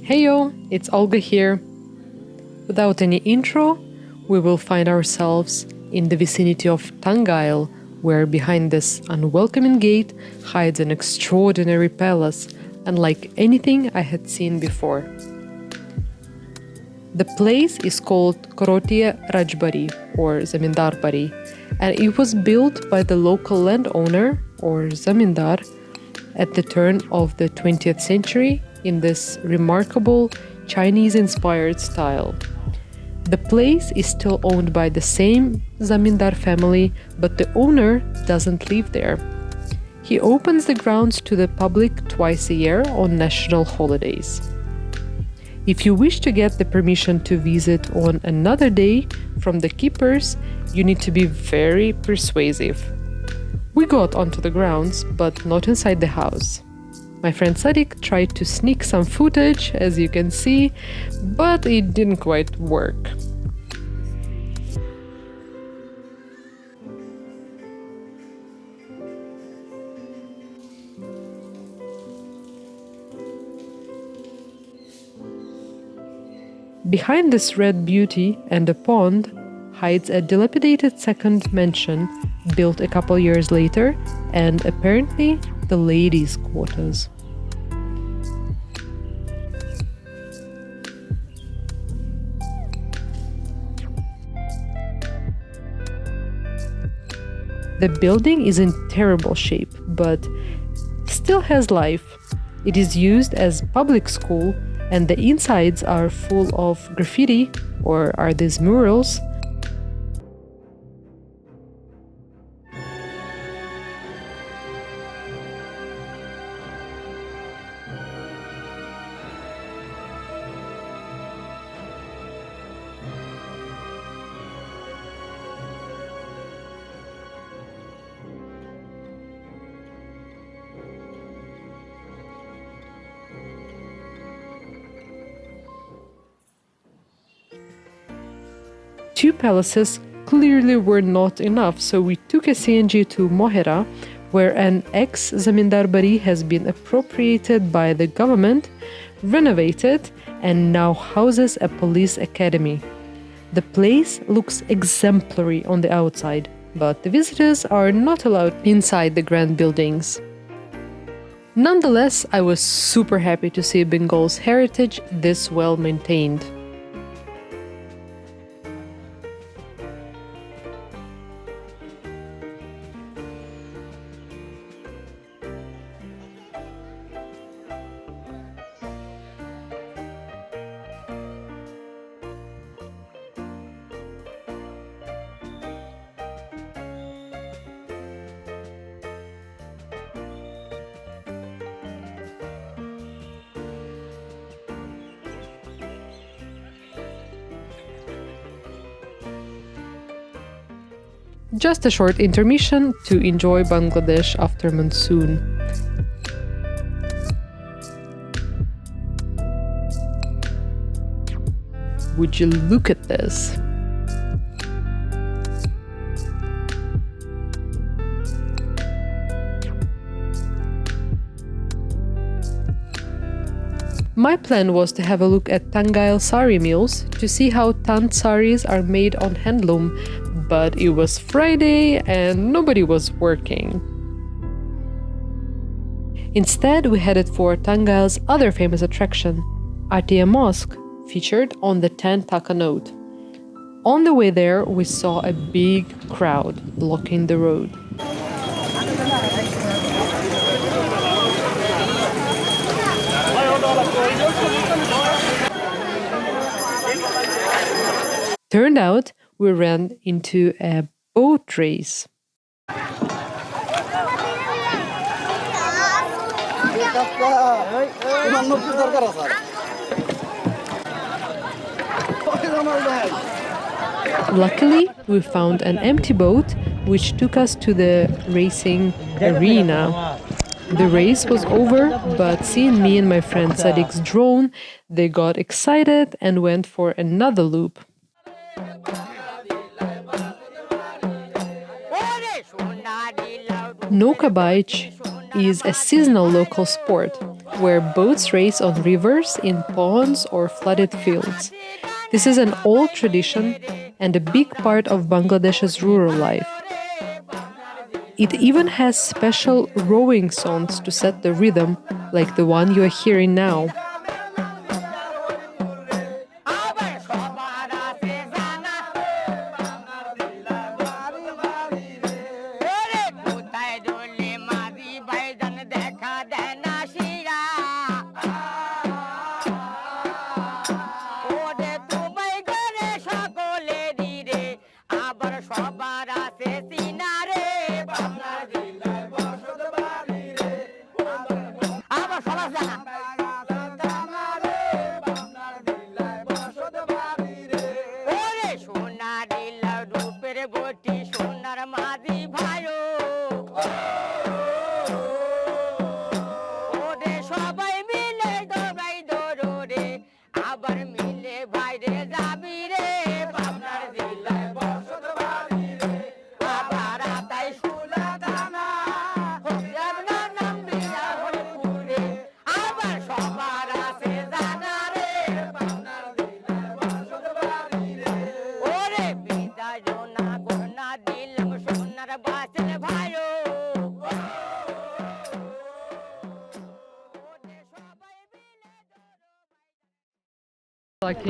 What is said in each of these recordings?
Heyo, it's Olga here. Without any intro, we will find ourselves in the vicinity of Tangail, where behind this unwelcoming gate hides an extraordinary palace, unlike anything I had seen before. The place is called Korotiya Rajbari, or zamindarbaris, and it was built by the local landowner, or zamindar, at the turn of the 20th century in this remarkable Chinese-inspired style. The place is still owned by the same zamindar family, but the owner doesn't live there. He opens the grounds to the public twice a year on national holidays. If you wish to get the permission to visit on another day from the keepers, you need to be very persuasive. We got onto the grounds, but not inside the house. My friend Sadiq tried to sneak some footage, as you can see, but it didn't quite work. Behind this red beauty and a pond hides a dilapidated second mansion built a couple years later, and apparently the ladies' quarters. The building is in terrible shape, but still has life. It is used as public school, and the insides are full of graffiti, or are these murals? Two palaces clearly were not enough, so we took a CNG to Mohera, where an ex-zamindarbari has been appropriated by the government, renovated, and now houses a police academy. The place looks exemplary on the outside, but the visitors are not allowed inside the grand buildings. Nonetheless, I was super happy to see Bengal's heritage this well maintained. Just a short intermission to enjoy Bangladesh after monsoon. Would you look at this? My plan was to have a look at Tangail sari mills to see how tant saris are made on handloom, but it was Friday and nobody was working. Instead, we headed for Tangail's other famous attraction, Korotiya Mosque, featured on the tentacle note. On the way there, we saw a big crowd blocking the road. Turned out, we ran into a boat race. Luckily, we found an empty boat, which took us to the racing arena. The race was over, but seeing me and my friend Sadiq's drone, they got excited and went for another loop. Nouka baich is a seasonal local sport. where boats race on rivers, in ponds, or flooded fields. This is an old tradition and a big part of Bangladesh's rural life. It even has special rowing songs to set the rhythm, like the one you are hearing now.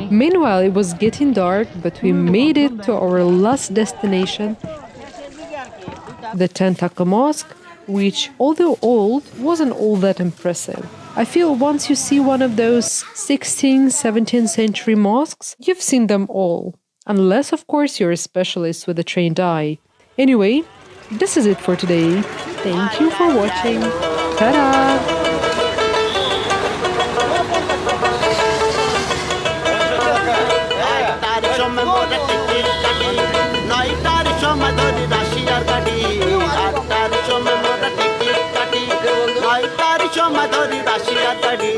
Meanwhile, it was getting dark, but we made it to our last destination, the Tentacle Mosque, which, although old, wasn't all that impressive. I feel once you see one of those 16th, 17th century mosques, you've seen them all. Unless, of course, you're a specialist with a trained eye. Anyway, this is it for today. Thank you for watching. Ta-da! Madhuri Rashi Atadi